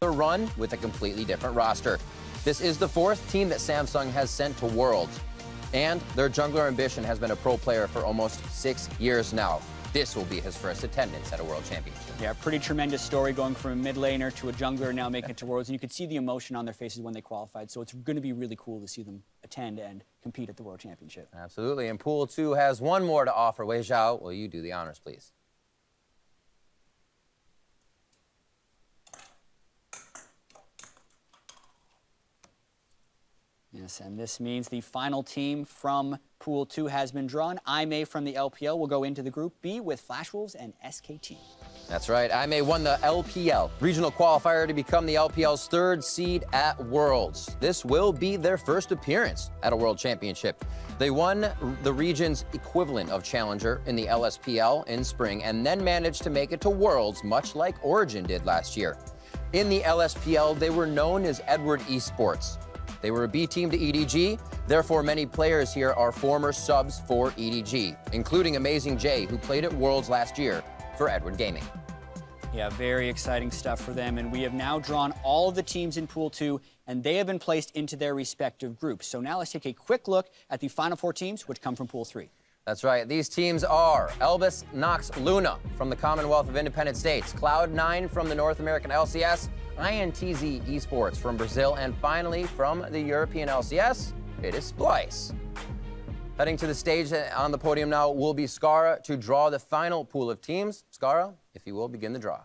the run with a completely different roster. This is the fourth team that Samsung has sent to Worlds, and their jungler Ambition has been a pro player for almost 6 years now. This will be his first attendance at a World Championship. Yeah, pretty tremendous story going from a mid laner to a jungler now making it to Worlds. And you could see the emotion on their faces when they qualified. So it's going to be really cool to see them attend and compete at the World Championship. Absolutely. And Pool 2 has one more to offer. Wei Zhao, will you do the honors, please? Yes, and this means the final team from Pool 2 has been drawn. IMA from the LPL will go into the Group B with Flash Wolves and SKT. That's right. IMA won the LPL regional qualifier to become the LPL's third seed at Worlds. This will be their first appearance at a World Championship. They won the region's equivalent of Challenger in the LSPL in spring and then managed to make it to Worlds, much like Origin did last year. In the LSPL, they were known as Edward Esports. They were a B team to EDG, therefore many players here are former subs for EDG, including Amazing Jay, who played at Worlds last year for Edward Gaming. Yeah, very exciting stuff for them, and we have now drawn all of the teams in Pool 2, and they have been placed into their respective groups. So now let's take a quick look at the final 4 teams, which come from Pool 3. That's right. These teams are Elvis, Nox, Luna from the Commonwealth of Independent States, Cloud9 from the North American LCS, INTZ Esports from Brazil, and finally from the European LCS, it is Splice. Heading to the stage on the podium now will be Skara to draw the final pool of teams. Skara, if you will, begin the draw.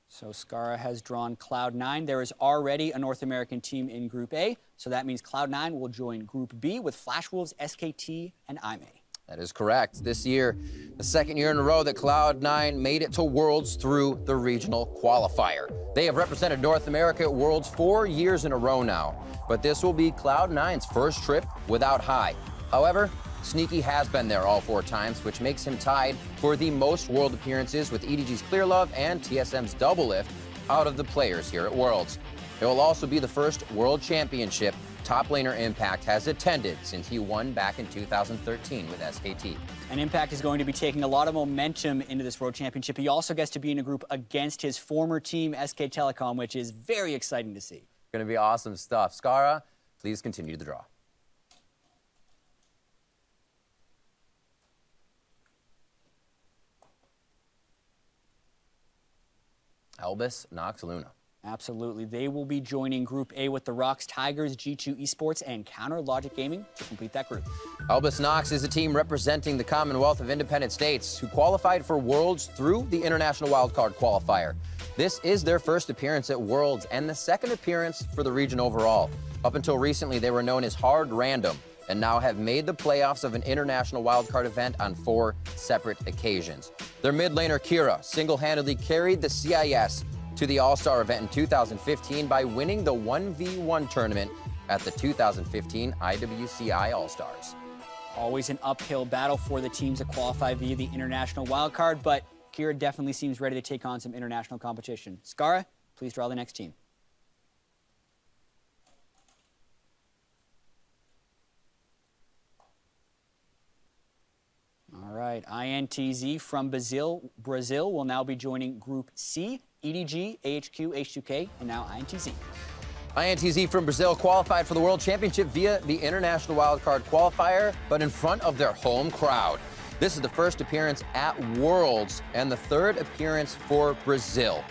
So Skara has drawn Cloud9. There is already a North American team in Group A, so that means Cloud9 will join Group B with Flash Wolves, SKT, and IMA. That is correct. This year, the second year in a row that Cloud9 made it to Worlds through the regional qualifier. They have represented North America at Worlds 4 years in a row now, but this will be Cloud9's first trip without High. However, Sneaky has been there all 4 times, which makes him tied for the most World appearances with EDG's Clear Love and TSM's Double Lift out of the players here at Worlds. It will also be the first World Championship top laner Impact has attended since he won back in 2013 with SKT. And Impact is going to be taking a lot of momentum into this World Championship. He also gets to be in a group against his former team, SK Telecom, which is very exciting to see. Going to be awesome stuff. Skara, please continue the draw. Elvis, Nox, Luna. Absolutely. They will be joining Group A with the Rocks, Tigers, G2 Esports, and Counter Logic Gaming to complete that group. Elvis Nox is a team representing the Commonwealth of Independent States who qualified for Worlds through the International Wildcard Qualifier. This is their first appearance at Worlds and the second appearance for the region overall. Up until recently, they were known as Hard Random and now have made the playoffs of an international wildcard event on 4 separate occasions. Their mid laner, Kira, single-handedly carried the CIS to the All-Star event in 2015 by winning the 1v1 tournament at the 2015 IWCI All-Stars. Always an uphill battle for the teams that qualify via the international wildcard, but Kira definitely seems ready to take on some international competition. Skara, please draw the next team. All right, INTZ from Brazil will now be joining Group C, EDG, AHQ, H2K, and now INTZ. INTZ from Brazil qualified for the World Championship via the International Wildcard Qualifier, but in front of their home crowd. This is the first appearance at Worlds and the third appearance for Brazil.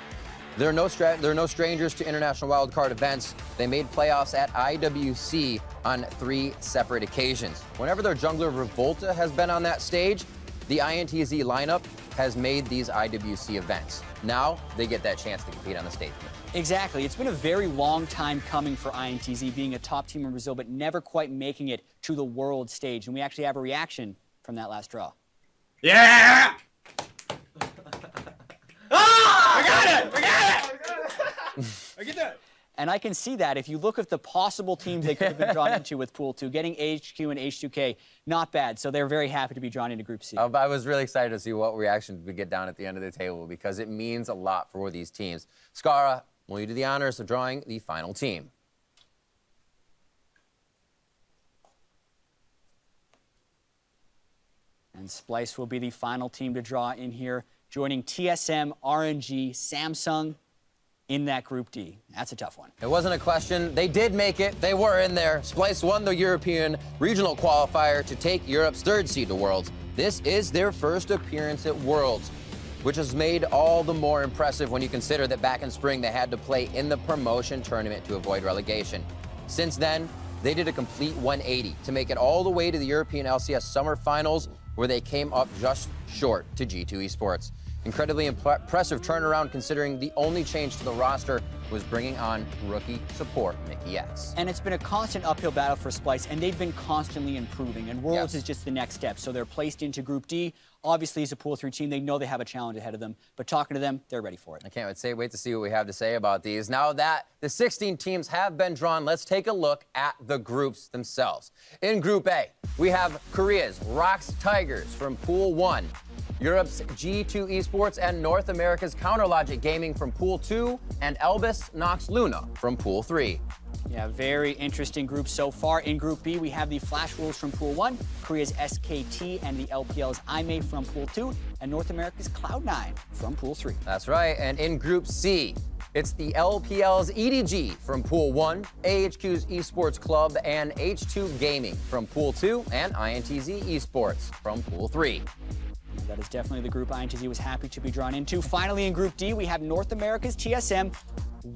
They're no strangers to international wildcard events. They made playoffs at IWC on 3 separate occasions. Whenever their jungler Revolta has been on that stage, the INTZ lineup has made these IWC events. Now they get that chance to compete on the stage. Exactly. It's been a very long time coming for INTZ, being a top team in Brazil, but never quite making it to the world stage. And we actually have a reaction from that last draw. Yeah! Ah! I got it! I got it! I get that. And I can see that if you look at the possible teams they could have been drawn into with Pool 2, getting HQ and H2K, not bad. So they're very happy to be drawn into Group C. I was really excited to see what reactions we get down at the end of the table because it means a lot for these teams. Skara, will you do the honors of drawing the final team? And Splice will be the final team to draw in here, joining TSM, RNG, Samsung in that Group D. That's a tough one. It wasn't a question. They did make it. They were in there. Splice won the European regional qualifier to take Europe's 3rd seed to Worlds. This is their first appearance at Worlds, which is made all the more impressive when you consider that back in spring they had to play in the promotion tournament to avoid relegation. Since then, they did a complete 180 to make it all the way to the European LCS Summer Finals, where they came up just short to G2 Esports. Incredibly impressive turnaround considering the only change to the roster was bringing on rookie support Mickey X. And it's been a constant uphill battle for Splice, and they've been constantly improving, and Worlds is just the next step. So they're placed into Group D. Obviously, as a Pool 3 team, they know they have a challenge ahead of them, but talking to them, they're ready for it. I can't wait to see what we have to say about these. Now that the 16 teams have been drawn, let's take a look at the groups themselves. In Group A, we have Korea's Rox Tigers from Pool 1, Europe's G2 Esports and North America's Counterlogic Gaming from Pool 2, and Elbis Nox Luna from Pool 3. Yeah, very interesting group so far. In Group B, we have the Flash Wolves from Pool 1, Korea's SKT and the LPL's IME from Pool 2, and North America's Cloud9 from Pool 3. That's right, and in Group C, it's the LPL's EDG from Pool 1, AHQ's Esports Club, and H2 Gaming from Pool 2, and INTZ Esports from Pool 3. That is definitely the group INTZ was happy to be drawn into. Finally, in Group D, we have North America's TSM,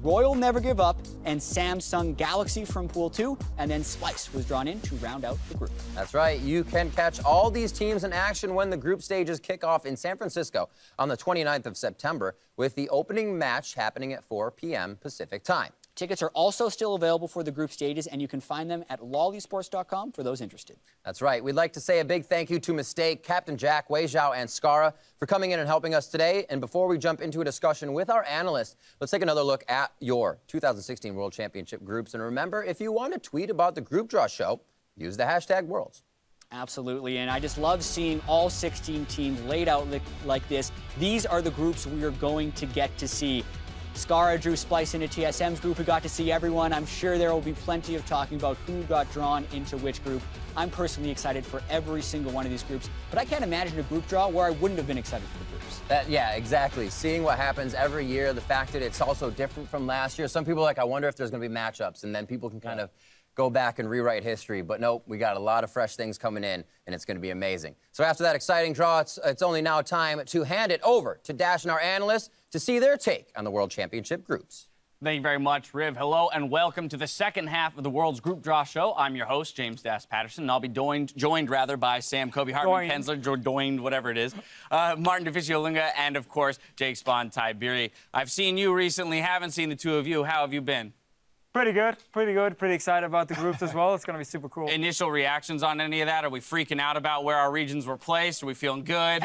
Royal Never Give Up, and Samsung Galaxy from Pool 2, and then Splice was drawn in to round out the group. That's right. You can catch all these teams in action when the group stages kick off in San Francisco on the 29th of September, with the opening match happening at 4 p.m. Pacific time. Tickets are also still available for the group stages, and you can find them at lolesports.com for those interested. That's right. We'd like to say a big thank you to Mistake, Captain Jack, Wei Zhao, and Skara for coming in and helping us today. And before we jump into a discussion with our analysts, let's take another look at your 2016 World Championship groups. And remember, if you want to tweet about the Group Draw Show, use the hashtag Worlds. Absolutely, and I just love seeing all 16 teams laid out like this. These are the groups we are going to get to see. Skara drew Splice into TSM's group. We got to see everyone. I'm sure there will be plenty of talking about who got drawn into which group. I'm personally excited for every single one of these groups, but I can't imagine a group draw where I wouldn't have been excited for the groups. Yeah, exactly. Seeing what happens every year, the fact that it's also different from last year. Some people are like, I wonder if there's going to be matchups, and then people can kind of go back and rewrite history. But nope, we got a lot of fresh things coming in, and it's going to be amazing. So after that exciting draw, it's only now time to hand it over to Dash and our analysts to see their take on the World Championship groups. Thank you very much, Riv. Hello and welcome to the second half of the World's Group Draw Show. I'm your host, James Das Patterson, and I'll be joined by Sam Kobe Hartman, Kensler, whatever it is, Martin DeFiscio-Lunga, and of course, Jake Spawn Tiberi. I've seen you recently, haven't seen the two of you. How have you been? Pretty good. Pretty excited about the groups as well. It's going to be super cool. Initial reactions on any of that? Are we freaking out about where our regions were placed? Are we feeling good?